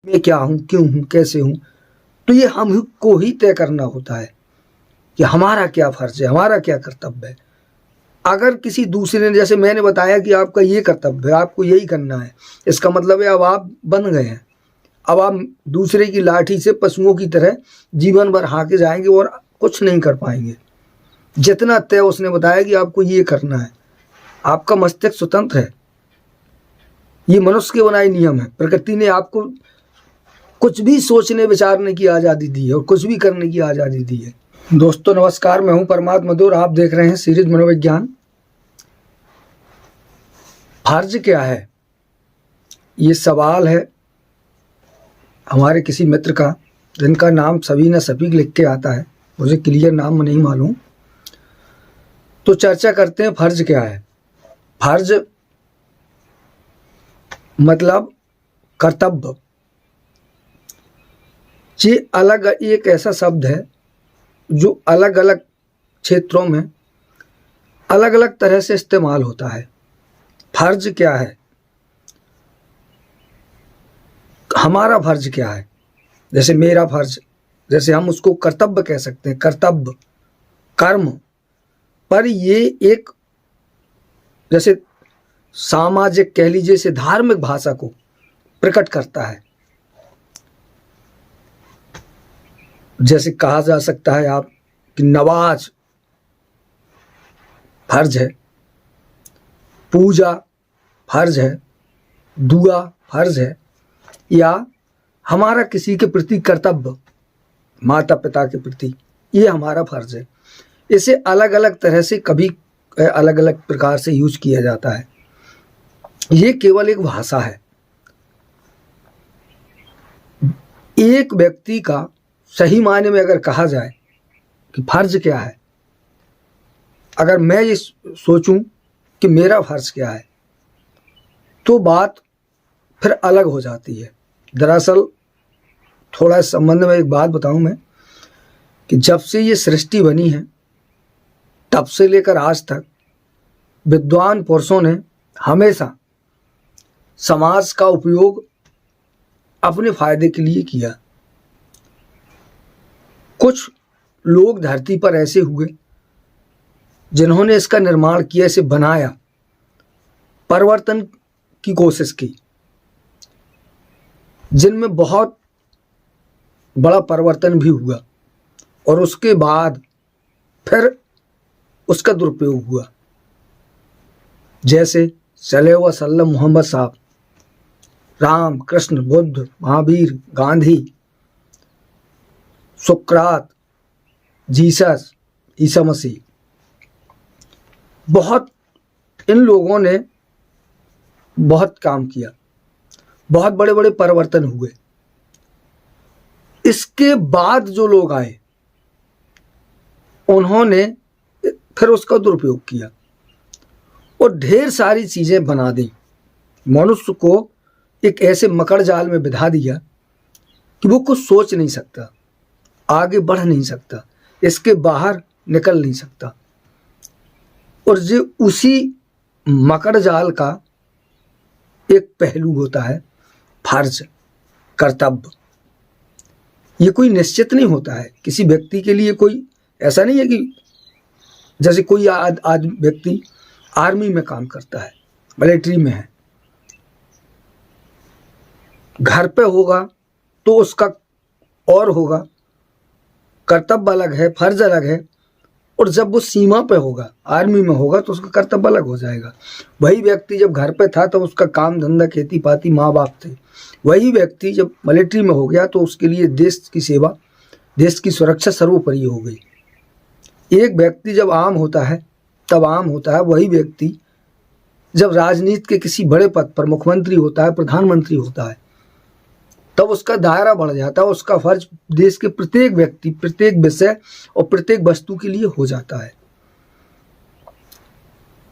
मैं क्या हूँ, क्यों हूँ, कैसे हूँ। तो ये हम को ही तय करना होता है कि हमारा क्या फर्ज है, हमारा क्या कर्तव्य है। अगर किसी दूसरे ने, जैसे मैंने बताया कि आपका ये कर्तव्य है, आपको यही करना है, इसका मतलब है अब आप बन गए हैं। अब आप दूसरे की लाठी से पशुओं की तरह जीवन भर हाँके जाएंगे और कुछ नहीं कर पाएंगे। जितना तय उसने बताया कि आपको ये करना है, आपका मस्तिष्क स्वतंत्र है। ये मनुष्य के बनाए नियम है। प्रकृति ने आपको कुछ भी सोचने विचारने की आज़ादी दी है और कुछ भी करने की आज़ादी दी है। दोस्तों नमस्कार, मैं हूं परमात्मा मधुर। आप देख रहे हैं सीरीज मनोविज्ञान। फर्ज क्या है, ये सवाल है हमारे किसी मित्र का, जिनका नाम सबीना शफीक लिख के आता है, मुझे क्लियर नाम नहीं मालूम। तो चर्चा करते हैं, फर्ज क्या है। फर्ज मतलब कर्तव्य। ये अलग एक ऐसा शब्द है जो अलग अलग क्षेत्रों में अलग अलग तरह से इस्तेमाल होता है। फर्ज क्या है, हमारा फर्ज क्या है। जैसे मेरा फर्ज, जैसे हम उसको कर्तव्य कह सकते हैं, कर्तव्य कर्म। पर ये एक जैसे सामाजिक कह लीजिए से धार्मिक भाषा को प्रकट करता है। जैसे कहा जा सकता है आप कि नमाज फर्ज है, पूजा फर्ज है, दुआ फर्ज है, या हमारा किसी के प्रति कर्तव्य, माता पिता के प्रति, ये हमारा फर्ज है। इसे अलग अलग तरह से कभी अलग अलग प्रकार से यूज किया जाता है। ये केवल एक भाषा है। एक व्यक्ति का सही मायने में अगर कहा जाए कि फर्ज क्या है, अगर मैं ये सोचूं कि मेरा फर्ज क्या है, तो बात फिर अलग हो जाती है। दरअसल थोड़ा इस संबंध में एक बात बताऊं मैं, कि जब से ये सृष्टि बनी है तब से लेकर आज तक विद्वान पुरुषों ने हमेशा समाज का उपयोग अपने फायदे के लिए किया। कुछ लोग धरती पर ऐसे हुए जिन्होंने इसका निर्माण किया, इसे बनाया, परिवर्तन की कोशिश की, जिनमें बहुत बड़ा परिवर्तन भी हुआ और उसके बाद फिर उसका दुरुपयोग हुआ। जैसे सल्लल्लाहु अलैहि वसल्लम मोहम्मद साहब, राम, कृष्ण, बुद्ध, महावीर, गांधी, सुकरात, जीसस, ईसा मसीह, बहुत इन लोगों ने बहुत काम किया, बहुत बड़े बड़े परिवर्तन हुए। इसके बाद जो लोग आए उन्होंने फिर उसका दुरुपयोग किया और ढेर सारी चीजें बना दी। मनुष्य को एक ऐसे मकड़ जाल में बिठा दिया कि वो कुछ सोच नहीं सकता, आगे बढ़ नहीं सकता, इसके बाहर निकल नहीं सकता। और जो उसी मकड़ जाल का एक पहलू होता है फर्ज, कर्तव्य। ये कोई निश्चित नहीं होता है किसी व्यक्ति के लिए। कोई ऐसा नहीं है कि जैसे कोई आज व्यक्ति आर्मी में काम करता है, मिलिट्री में है, घर पे होगा तो उसका और होगा, कर्तव्य अलग है, फर्ज अलग है। और जब वो सीमा पे होगा, आर्मी में होगा, तो उसका कर्तव्य अलग हो जाएगा। वही व्यक्ति जब घर पे था तो उसका काम धंधा, खेती पाती, माँ बाप थे। वही व्यक्ति जब मिलिट्री में हो गया तो उसके लिए देश की सेवा, देश की सुरक्षा सर्वोपरि हो गई। एक व्यक्ति जब आम होता है तब आम होता है, वही व्यक्ति जब राजनीति के किसी बड़े पद पर मुख्यमंत्री होता है, प्रधानमंत्री होता है, तब उसका दायरा बढ़ जाता है। उसका फर्ज देश के प्रत्येक व्यक्ति, प्रत्येक विषय और प्रत्येक वस्तु के लिए हो जाता है।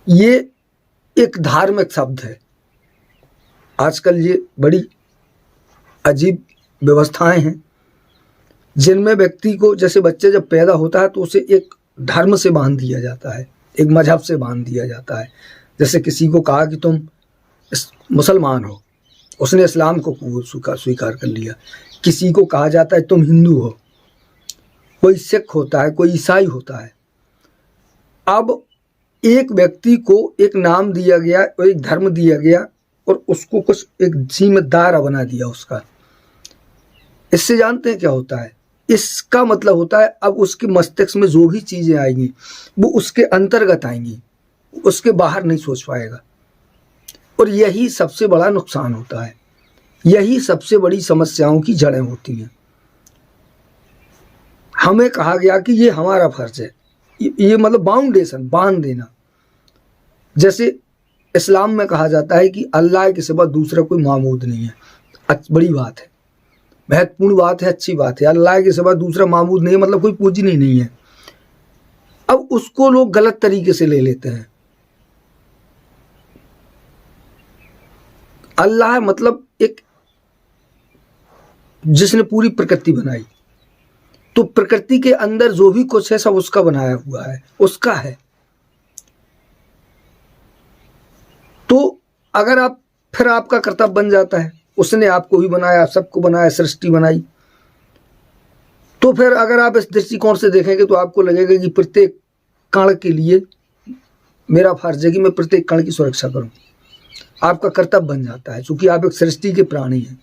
ये एक धार्मिक शब्द है। आजकल ये बड़ी अजीब व्यवस्थाएं हैं जिनमें व्यक्ति को, जैसे बच्चे जब पैदा होता है तो उसे एक धर्म से बांध दिया जाता है, एक मजहब से बांध दिया जाता है। जैसे किसी को कहा कि तुम मुसलमान हो, उसने इस्लाम को स्वीकार कर लिया। किसी को कहा जाता है तुम हिंदू हो, कोई सिख होता है, कोई ईसाई होता है। अब एक व्यक्ति को एक नाम दिया गया और एक धर्म दिया गया और उसको कुछ एक सीमित दायरा बना दिया उसका। इससे जानते हैं क्या होता है? इसका मतलब होता है अब उसके मस्तिष्क में जो भी चीजें आएंगी वो उसके अंतर्गत आएंगी, उसके बाहर नहीं सोच पाएगा। और यही सबसे बड़ा नुकसान होता है, यही सबसे बड़ी समस्याओं की जड़ें होती हैं। हमें कहा गया कि ये हमारा फर्ज है, ये मतलब बाउंडेशन बांध देना। जैसे इस्लाम में कहा जाता है कि अल्लाह के सिवा दूसरा कोई माबूद नहीं है। बड़ी बात है, महत्वपूर्ण बात है, अच्छी बात है। अल्लाह के सिवा दूसरा माबूद नहीं है मतलब कोई पूजनीय नहीं है। अब उसको लोग गलत तरीके से ले लेते हैं। अल्लाह मतलब एक जिसने पूरी प्रकृति बनाई, तो प्रकृति के अंदर जो भी कुछ है सब उसका बनाया हुआ है, उसका है। तो अगर आप फिर आपका कर्तव्य बन जाता है, उसने आपको भी बनाया, सबको बनाया, सृष्टि बनाई, तो फिर अगर आप इस दृष्टिकोण से देखेंगे तो आपको लगेगा कि प्रत्येक कण के लिए मेरा फर्ज है कि मैं प्रत्येक कण की सुरक्षा करूं। आपका कर्तव्य बन जाता है, क्योंकि आप एक सृष्टि के प्राणी हैं।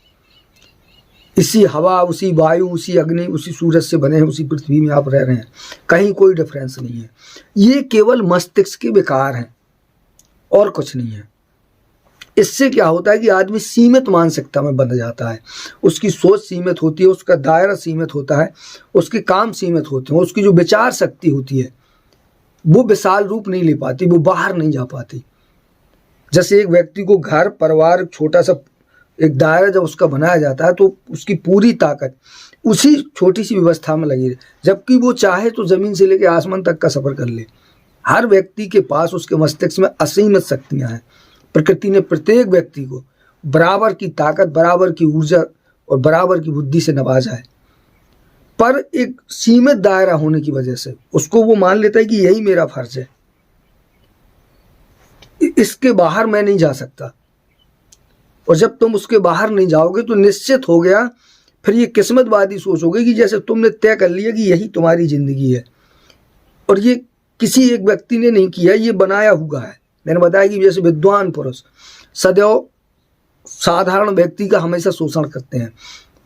इसी हवा, उसी वायु, उसी अग्नि, उसी सूरज से बने हैं, उसी पृथ्वी में आप रह रहे हैं, कहीं कोई डिफरेंस नहीं है। ये केवल मस्तिष्क के विकार हैं और कुछ नहीं है। इससे क्या होता है कि आदमी सीमित मानसिकता में बंध जाता है, उसकी सोच सीमित होती है, उसका दायरा सीमित होता है, उसके काम सीमित होते हैं, उसकी जो विचार शक्ति होती है वो विशाल रूप नहीं ले पाती, वो बाहर नहीं जा पाती। जैसे एक व्यक्ति को घर परिवार छोटा सा एक दायरा जब उसका बनाया जाता है तो उसकी पूरी ताकत उसी छोटी सी व्यवस्था में लगी रहे, जबकि वो चाहे तो जमीन से लेकर आसमान तक का सफर कर ले। हर व्यक्ति के पास उसके मस्तिष्क में असीमित शक्तियां हैं। प्रकृति ने प्रत्येक व्यक्ति को बराबर की ताकत, बराबर की ऊर्जा और बराबर की बुद्धि से नवाजा है, पर एक सीमित दायरा होने की वजह से उसको वो मान लेता है कि यही मेरा फर्ज है, इसके बाहर मैं नहीं जा सकता। और जब तुम उसके बाहर नहीं जाओगे तो निश्चित हो गया फिर ये किस्मतवादी सोच होगी कि जैसे तुमने तय कर लिया कि यही तुम्हारी जिंदगी है। और ये किसी एक व्यक्ति ने नहीं किया, ये बनाया हुआ है। मैंने बताया कि जैसे विद्वान पुरुष सदैव साधारण व्यक्ति का हमेशा शोषण करते हैं,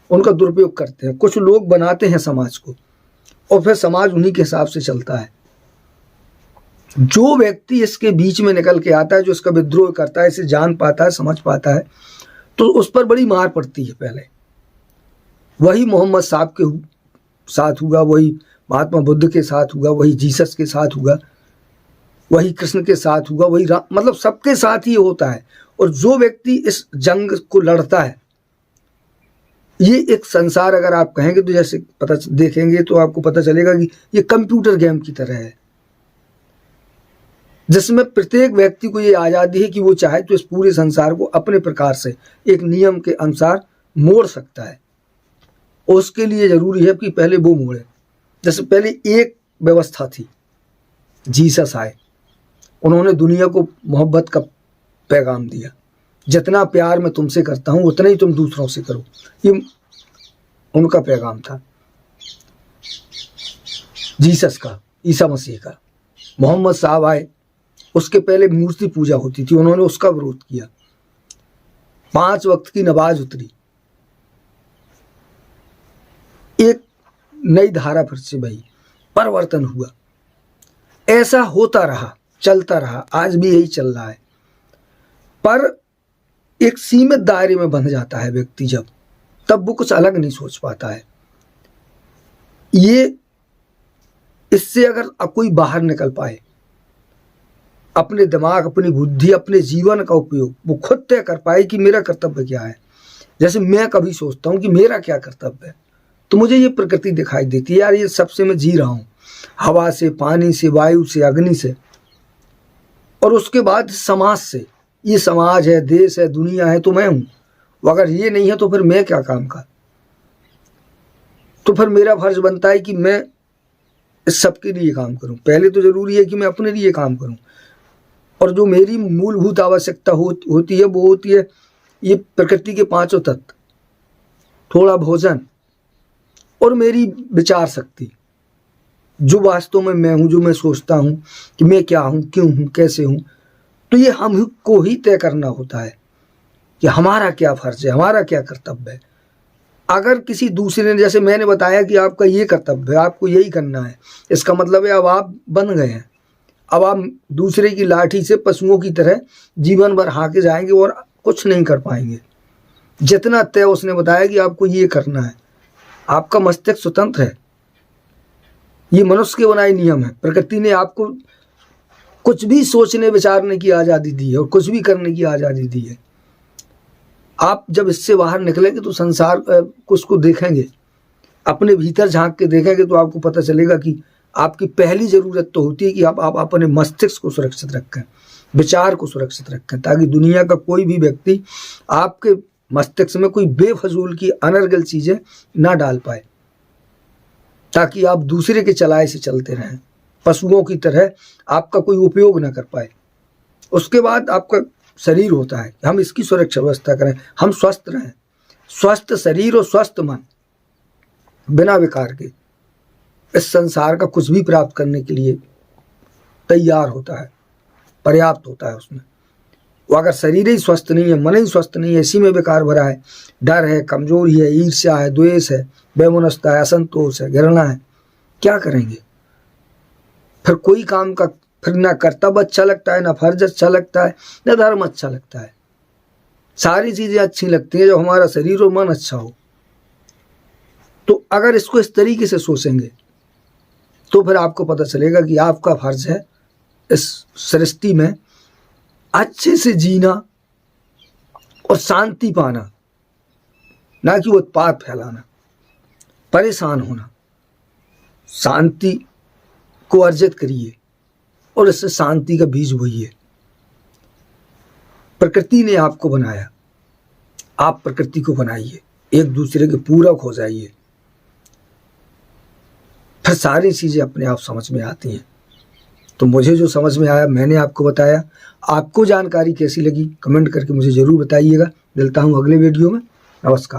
उनका दुरुपयोग करते हैं। कुछ लोग बनाते हैं समाज को और फिर समाज उन्हीं के हिसाब से चलता है। जो व्यक्ति इसके बीच में निकल के आता है, जो इसका विद्रोह करता है, इसे जान पाता है, समझ पाता है, तो उस पर बड़ी मार पड़ती है। पहले वही मोहम्मद साहब के साथ हुआ, वही महात्मा बुद्ध के साथ हुआ, वही जीसस के साथ हुआ, वही कृष्ण के साथ हुआ, वही मतलब सबके साथ ही होता है। और जो व्यक्ति इस जंग को लड़ता है, ये एक संसार अगर आप कहेंगे तो जैसे पता देखेंगे तो आपको पता चलेगा कि ये कंप्यूटर गेम की तरह है, जिसमें प्रत्येक व्यक्ति को ये आज़ादी है कि वो चाहे तो इस पूरे संसार को अपने प्रकार से एक नियम के अनुसार मोड़ सकता है। और उसके लिए जरूरी है कि पहले वो मोड़े। जैसे पहले एक व्यवस्था थी, जीसस आए, उन्होंने दुनिया को मोहब्बत का पैगाम दिया, जितना प्यार मैं तुमसे करता हूँ उतना ही तुम दूसरों से करो, ये उनका पैगाम था जीसस का, ईसा मसीह का। मोहम्मद साहब आए, उसके पहले मूर्ति पूजा होती थी, उन्होंने उसका विरोध किया। 5 वक्त की नमाज उतरी, एक नई धारा फिर से बही, परिवर्तन हुआ। ऐसा होता रहा, चलता रहा, आज भी यही चल रहा है। पर एक सीमित दायरे में बंध जाता है व्यक्ति जब, तब वो कुछ अलग नहीं सोच पाता है। ये इससे अगर कोई बाहर निकल पाए, अपने दिमाग, अपनी बुद्धि, अपने जीवन का उपयोग वो खुद तय कर पाए कि मेरा कर्तव्य क्या है। जैसे मैं कभी सोचता हूँ कि मेरा क्या कर्तव्य है, तो मुझे ये प्रकृति दिखाई देती है, यार ये सबसे मैं जी रहा हूँ, हवा से, पानी से, वायु से, अग्नि से, और उसके बाद समाज से। ये समाज है, देश है, दुनिया है, तो मैं हूँ। अगर ये नहीं है तो फिर मैं क्या काम का। तो फिर मेरा फर्ज बनता है कि मैं इस सबके लिए काम करूँ। पहले तो जरूरी है कि मैं अपने लिए काम करूँ, और जो मेरी मूलभूत आवश्यकता होती है वो होती है ये प्रकृति के पांचों तत्व, थोड़ा भोजन और मेरी विचार शक्ति, जो वास्तव में मैं हूँ, जो मैं सोचता हूँ कि मैं क्या हूँ, क्यों हूँ, कैसे हूँ। तो ये हम को ही तय करना होता है कि हमारा क्या फर्ज है, हमारा क्या कर्तव्य है। अगर किसी दूसरे ने, जैसे मैंने बताया कि आपका ये कर्तव्य है, आपको यही करना है, इसका मतलब है अब आप बन गए हैं। अब आप दूसरे की लाठी से पशुओं की तरह जीवन भर हाँके जाएंगे और कुछ नहीं कर पाएंगे। जितना तय उसने बताया कि आपको ये करना है, आपका मस्तिष्क स्वतंत्र है। ये मनुष्य के बनाए नियम है। प्रकृति ने आपको कुछ भी सोचने विचारने की आज़ादी दी है और कुछ भी करने की आज़ादी दी है। आप जब इससे बाहर निकलेंगे तो संसार को उसको देखेंगे, अपने भीतर झांक के देखेंगे तो आपको पता चलेगा कि आपकी पहली ज़रूरत तो होती है कि आप अपने मस्तिष्क को सुरक्षित रखें, विचार को सुरक्षित रखें, ताकि दुनिया का कोई भी व्यक्ति आपके मस्तिष्क में कोई बेफजूल की अनर्गल चीज़ें ना डाल पाए, ताकि आप दूसरे के चलाए से चलते रहें, पशुओं की तरह आपका कोई उपयोग ना कर पाए। उसके बाद आपका शरीर होता है, हम इसकी सुरक्षा व्यवस्था करें, हम स्वस्थ रहें। स्वस्थ शरीर और स्वस्थ मन बिना विकार के इस संसार का कुछ भी प्राप्त करने के लिए तैयार होता है, पर्याप्त होता है उसमें। वो अगर शरीर ही स्वस्थ नहीं है, मन ही स्वस्थ नहीं है, इसी में विकार भरा है, डर है, कमजोरी है, ईर्ष्या है, द्वेष है, वैमनस्यता है, असंतोष है, घृणा है, क्या करेंगे फिर? कोई काम का फिर ना कर्तव्य अच्छा लगता है, ना फर्ज अच्छा लगता है, ना धर्म अच्छा लगता है। सारी चीज़ें अच्छी लगती हैं जब हमारा शरीर और मन अच्छा हो। तो अगर इसको इस तरीके से सोचेंगे तो फिर आपको पता चलेगा कि आपका फर्ज है इस सृष्टि में अच्छे से जीना और शांति पाना, ना कि उत्पात फैलाना, परेशान होना। शांति को अर्जित करिए और इससे शांति का बीज बोइए। प्रकृति ने आपको बनाया, आप प्रकृति को बनाइए, एक दूसरे के पूरक हो जाइए, फिर सारी चीज़ें अपने आप समझ में आती हैं। तो मुझे जो समझ में आया मैंने आपको बताया। आपको जानकारी कैसी लगी कमेंट करके मुझे ज़रूर बताइएगा। मिलता हूँ अगले वीडियो में। नमस्कार।